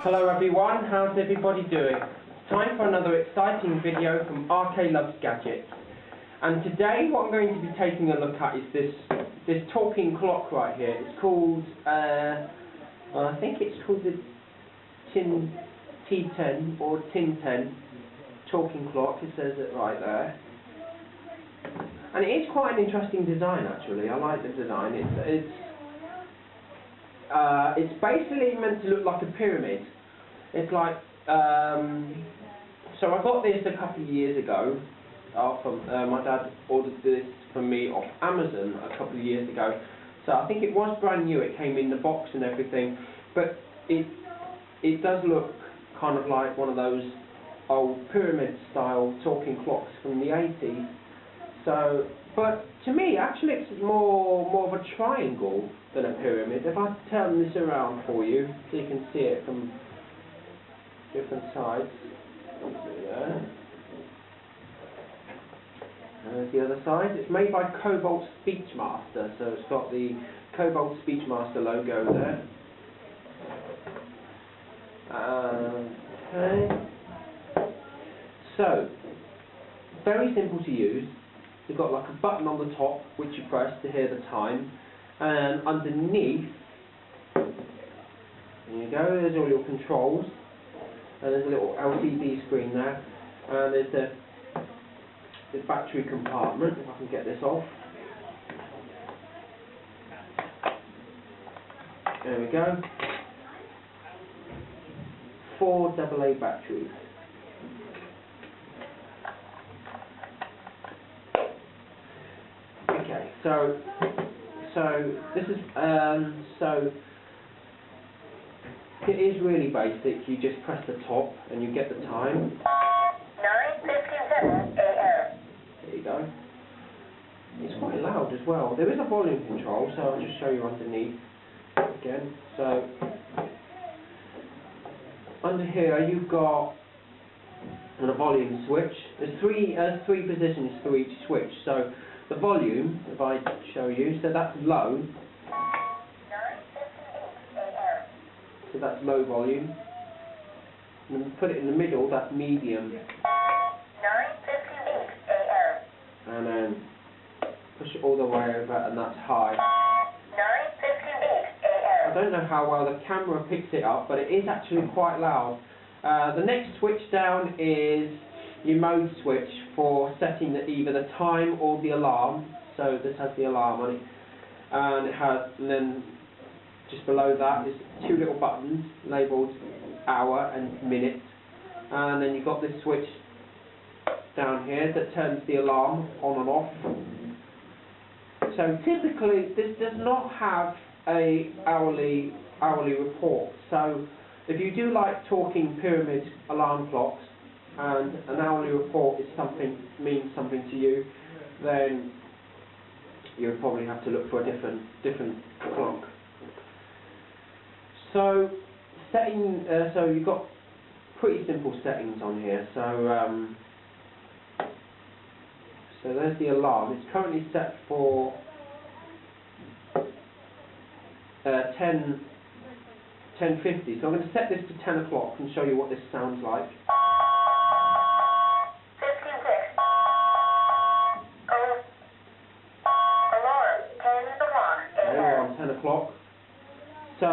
Hello everyone, how's everybody doing? It's time for another exciting video from RK Loves Gadgets. And today what I'm going to be taking a look at is this talking clock right here. It's called, I think it's called the T-10 or T-10 talking clock. It says it right there. And it is quite an interesting design actually. I like the design. It's basically meant to look like a pyramid. It's like, so I got this a couple of years ago. From my dad ordered this from me off Amazon a couple of years ago. So I think it was brand new. It came in the box and everything, but it does look kind of like one of those old pyramid style talking clocks from the 80s. So, but to me, actually, it's more of a triangle than a pyramid. If I turn this around for you, so you can see it from different sides. There. And there's the other side. It's made by Cobolt Speechmaster, so it's got the Cobolt Speechmaster logo there. Okay. So, very simple to use. You've got like a button on the top which you press to hear the time, and underneath, there you go, there's all your controls, and there's a little LCD screen there, and there's the battery compartment, if I can get this off. There we go. 4 AA batteries. Okay, so this is so it is really basic. You just press the top and you get the time. 9:57 a.m. There you go. It's quite loud as well. There is a volume control, so I'll just show you underneath again. So under here you've got a volume switch. There's three positions for each switch. So the volume, if I show you, so that's low. 9:58 a.m. So that's low volume. And then put it in the middle, that's medium. 9:58 a.m. And then push it all the way over, and that's high. 9:58 I a.m. don't know how well the camera picks it up, but it is actually quite loud. The next switch down is your mode switch for setting either the time or the alarm. So this has the alarm on it, and then just below that is 2 little buttons labelled hour and minute, and then you've got this switch down here that turns the alarm on and off. So typically this does not have a hourly report. So if you do like talking pyramid alarm clocks and an hourly report means something to you, then you'll probably have to look for a different clock. So so you've got pretty simple settings on here. So so there's the alarm. It's currently set for 10:50. So I'm going to set this to 10 o'clock and show you what this sounds like. 56. Oh. Alarm. 10 o'clock There we are a.m. on 10 o'clock. So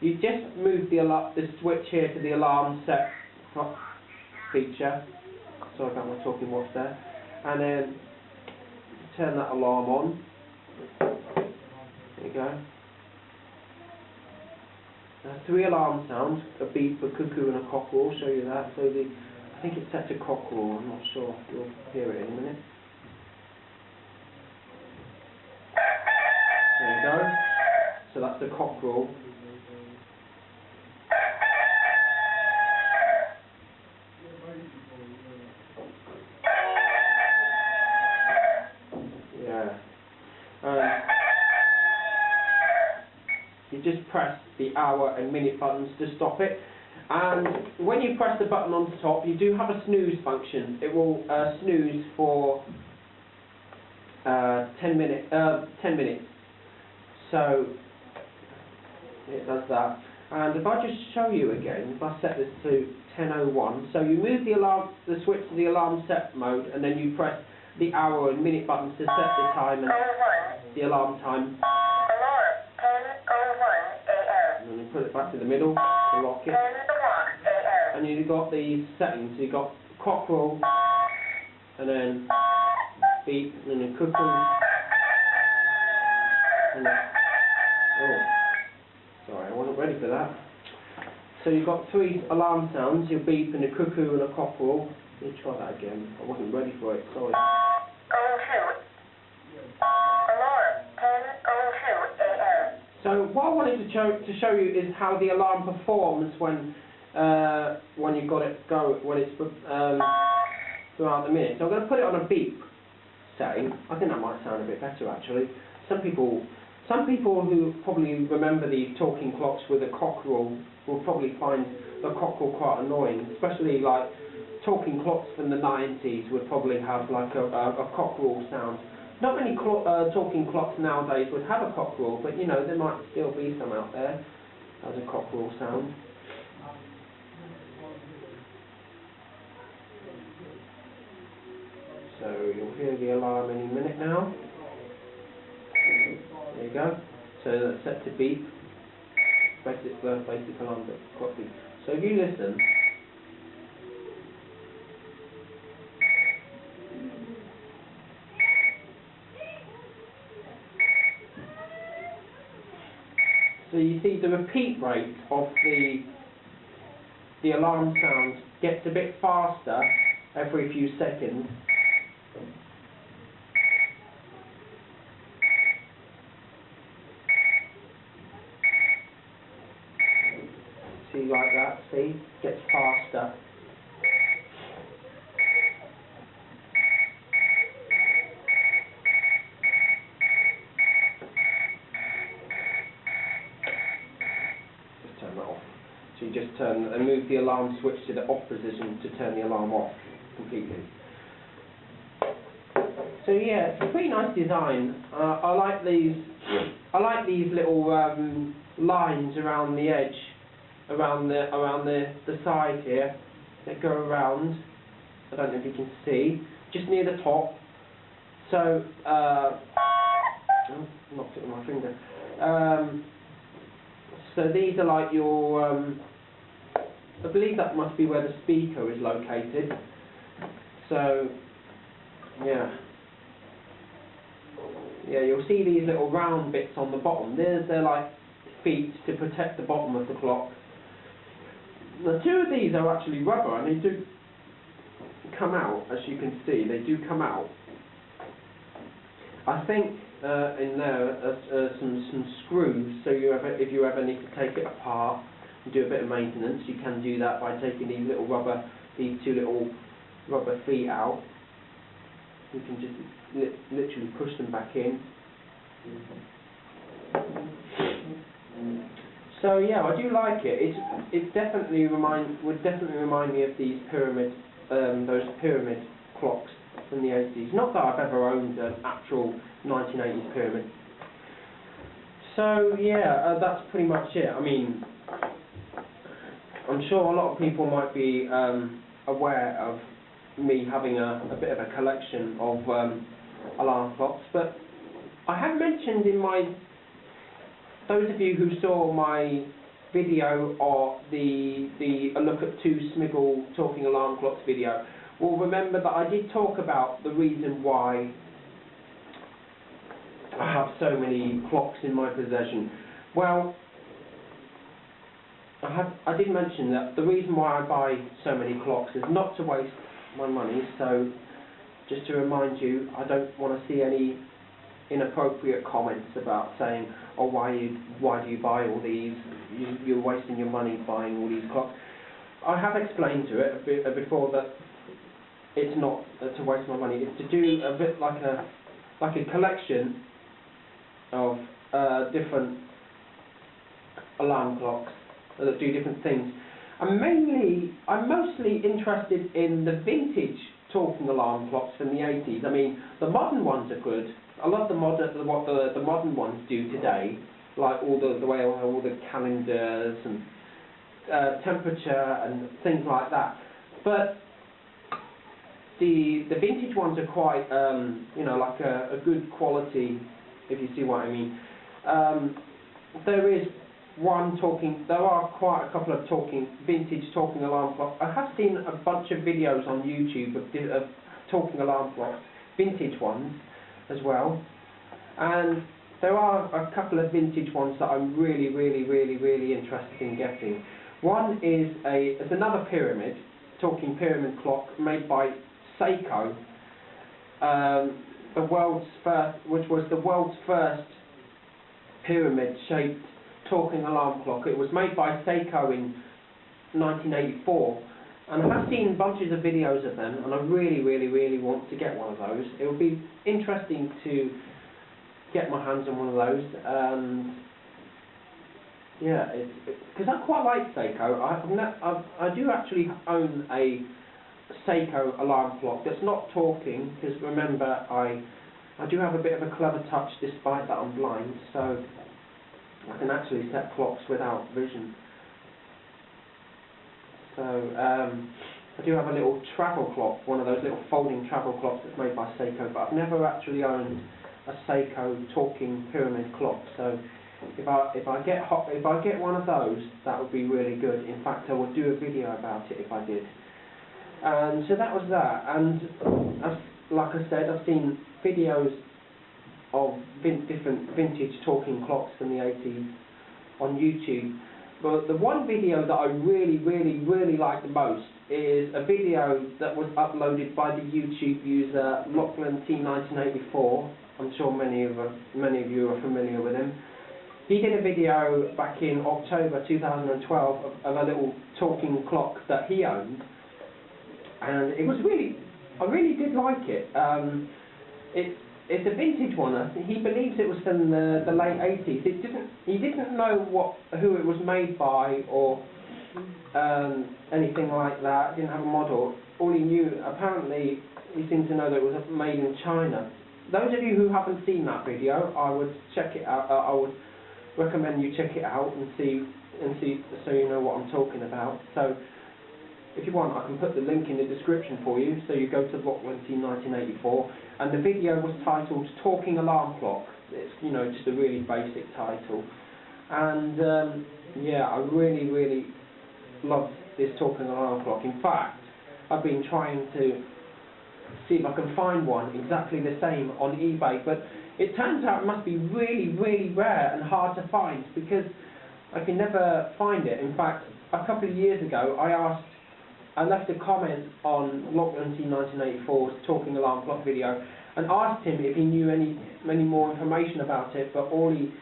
you just move the switch here to the alarm set feature. Sorry about my talking watch there. And then turn that alarm on. There you go. 3 alarm sounds, a beep, a cuckoo and a cockerel. I'll show you that. So I think it's set to cockerel, I'm not sure. You'll hear it in a minute. There you go. So that's the cockerel. Yeah. You just press the hour and minute buttons to stop it, and when you press the button on the top, you do have a snooze function. It will snooze for 10 minutes. So it does that. And if I just show you again, if I set this to 10:01, so you move the switch to the alarm set mode, and then you press the hour and minute buttons to set the time and the alarm time. Alarm, 10:01 a.m. And then you put it back to the middle to lock it. 10 o'clock a.m. And you've got these settings. So you've got cockerel, and then beep, and then cuckoo. And oh, sorry, I wasn't ready for that. So you've got 3 alarm sounds, your beep and a cuckoo and a cockerel. Let me try that again. I wasn't ready for it, sorry. 02. Alarm, 10:02 a.m. So what I wanted to show you is how the alarm performs when you've got it when it's throughout the minute. So I'm going to put it on a beep setting. I think that might sound a bit better actually. Some people who probably remember these talking clocks with a cockerel will probably find the cockerel quite annoying, especially like talking clocks from the 90s would probably have like a cockerel sound. Not many talking clocks nowadays would have a cockerel, but you know, there might still be some out there that has a cockerel sound. So you'll hear the alarm any minute now. There you go. So that's set to beep. Basic alarm clock beep. So if you listen. So you see the repeat rate of the alarm sound gets a bit faster every few seconds. See, like that, see? Gets faster. Just turn that off. So you just move the alarm switch to the off position to turn the alarm off completely. So yeah, it's a pretty nice design. I like these little lines around the edge, around the side here that go around. I don't know if you can see, just near the top. So oh, knocked it with my finger. So these are like your. I believe that must be where the speaker is located. So yeah. Yeah, you'll see these little round bits on the bottom. They're like feet to protect the bottom of the clock. The 2 of these are actually rubber, and they do come out, as you can see. They do come out. I think in there some screws. So if you ever need to take it apart and do a bit of maintenance, you can do that by taking these 2 little rubber feet out. You can just literally push them back in. So yeah, I do like it. It definitely would definitely remind me of these those pyramid clocks from the 80s. Not that I've ever owned an actual 1980s pyramid. So yeah, that's pretty much it. I mean, I'm sure a lot of people might be aware of me having a bit of a collection of alarm clocks, but I have mentioned in those of you who saw my video or a look at 2 Smiggle talking alarm clocks video will remember that I did talk about the reason why I have so many clocks in my possession. Well, I did mention that the reason why I buy so many clocks is not to waste my money. So just to remind you, I don't want to see any inappropriate comments about saying, oh, why do you buy all these, you're wasting your money buying all these clocks. I have explained to it before that it's not to waste my money, it's to do a bit like a collection of different alarm clocks that do different things. I'm mostly interested in the vintage talking alarm clocks from the 80s. I mean, the modern ones are good. I love what the modern ones do today, like all the way all the calendars and temperature and things like that. But the vintage ones are quite, you know, like a good quality, if you see what I mean. There is one talking. There are quite a couple of vintage talking alarm clocks. I have seen a bunch of videos on YouTube of talking alarm clocks, vintage ones as well. And there are a couple of vintage ones that I'm really interested in getting. One is it's another pyramid, talking pyramid clock made by Seiko, which was the world's first pyramid-shaped talking alarm clock. It was made by Seiko in 1984, and I have seen bunches of videos of them, and I really want to get one of those. It would be interesting to get my hands on one of those. Yeah, because I quite like Seiko. I do actually own a Seiko alarm clock that's not talking, because remember I do have a bit of a clever touch despite that I'm blind, so I can actually set clocks without vision. So I do have a little travel clock, one of those little folding travel clocks that's made by Seiko, but I've never actually owned a Seiko talking pyramid clock. So if I get one of those, that would be really good. In fact, I would do a video about it if I did. And so that was that. And like I said, I've seen videos of different vintage talking clocks from the 80s on YouTube. But the one video that I really like the most is a video that was uploaded by the YouTube user Lachlan T1984. I'm sure many of you are familiar with him. He did a video back in October 2012 of a little talking clock that he owned, and it was I really did like it. It's a vintage one. He believes it was from the late 80s. He didn't know who it was made by or anything like that. Didn't have a model. All he knew, apparently, he seemed to know that it was made in China. Those of you who haven't seen that video, I would check it out. I would recommend you check it out and see so you know what I'm talking about. So if you want, I can put the link in the description for you. So you go to Lachlan T1984, and the video was titled "Talking Alarm Clock." It's, you know, just a really basic title. And yeah, I really love this talking alarm clock. In fact, I've been trying to see if I can find one exactly the same on eBay, but it turns out it must be really rare and hard to find, because I can never find it. In fact, a couple of years ago, I left a comment on Lachlan T1984's talking alarm clock video and asked him if he knew any more information about it, but all he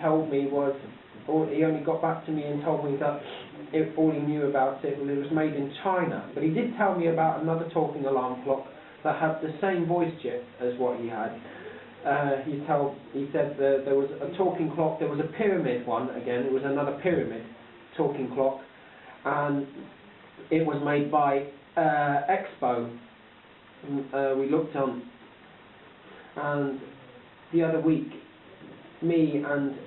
told me was, he only got back to me and told me that all he knew about it was made in China. But he did tell me about another talking alarm clock that had the same voice chip as what he had. He said there was a talking clock. There was a pyramid one again. It was another pyramid talking clock, and it was made by Expo. We looked on, and the other week, me and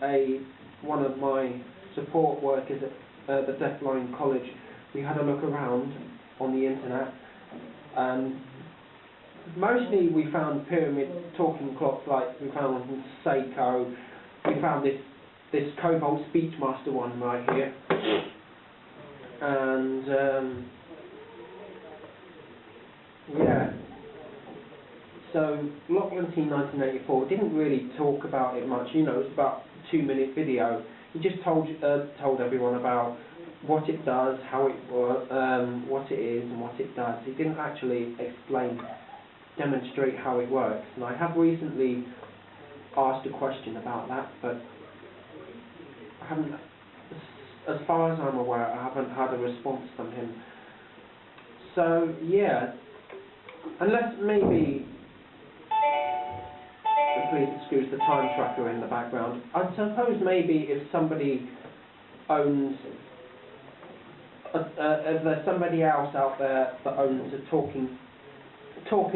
one of my support workers at the Deafblind College, we had a look around on the internet, and mostly we found pyramid talking clocks, like we found one from Seiko. We found this Cobolt Speechmaster one right here, and yeah. So Lachlan T1984 didn't really talk about it much. You know, it's about a 2-minute video. He just told everyone about what it does, how it works, what it is, and what it does. He didn't actually demonstrate how it works. And I have recently asked a question about that, but I haven't, as far as I'm aware, I haven't had a response from him. So yeah, unless maybe, please excuse the time tracker in the background, I suppose maybe if somebody owns, if there's somebody else out there that owns a talking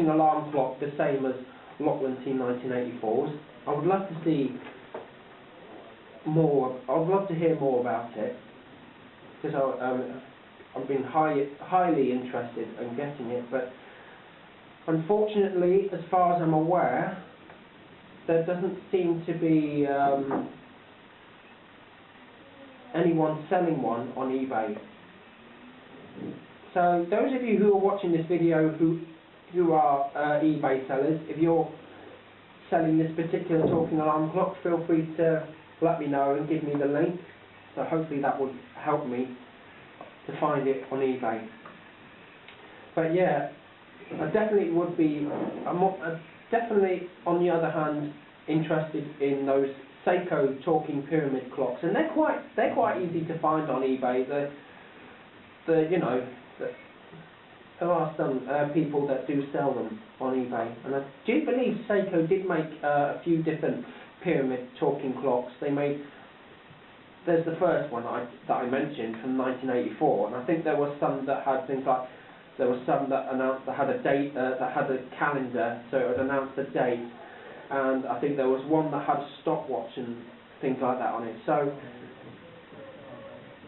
alarm clock the same as Lachlan T1984's, I would love to see more. I'd love to hear more about it because I've been highly interested in getting it, but unfortunately, as far as I'm aware, there doesn't seem to be anyone selling one on eBay. So those of you who are watching this video who are eBay sellers, if you're selling this particular talking alarm clock, feel free to let me know and give me the link. So hopefully that would help me to find it on eBay. But yeah, I definitely would be, I'm definitely on the other hand interested in those Seiko talking pyramid clocks, and they're quite easy to find on eBay. There are some people that do sell them on eBay, and I do believe Seiko did make a few different pyramid talking clocks. There's the first one that I mentioned from 1984, and I think there was some that had things like, there was some that announced that had a date, that had a calendar, so it would announce the date, and I think there was one that had a stopwatch and things like that on it. So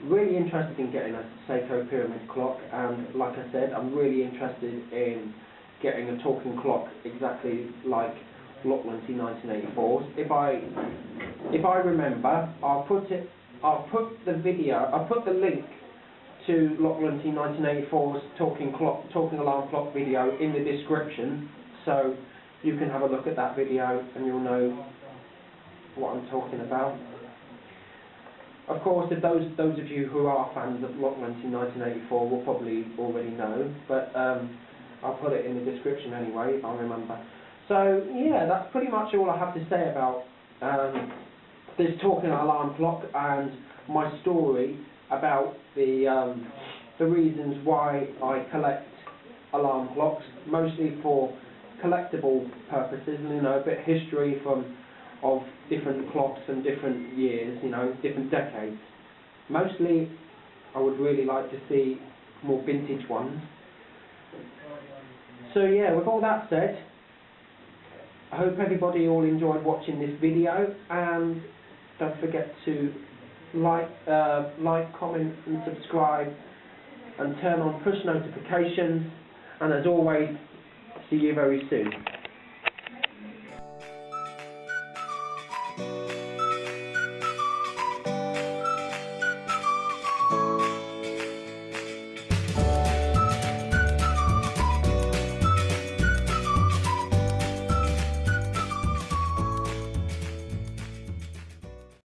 really interested in getting a Seiko pyramid clock, and like I said, I'm really interested in getting a talking clock exactly like Locklanty 1984's. If I remember, I'll put the link to Locklanty 1984's talking alarm clock video in the description, so you can have a look at that video and you'll know what I'm talking about. Of course, if those of you who are fans of Locklanty 1984 will probably already know, but I'll put it in the description anyway if I remember. So yeah, that's pretty much all I have to say about this talking alarm clock and my story about the reasons why I collect alarm clocks, mostly for collectible purposes, and a bit of history of different clocks and different years, different decades. Mostly, I would really like to see more vintage ones. So yeah, with all that said, I hope everybody all enjoyed watching this video, and don't forget to like, comment and subscribe, and turn on push notifications, and as always, see you very soon.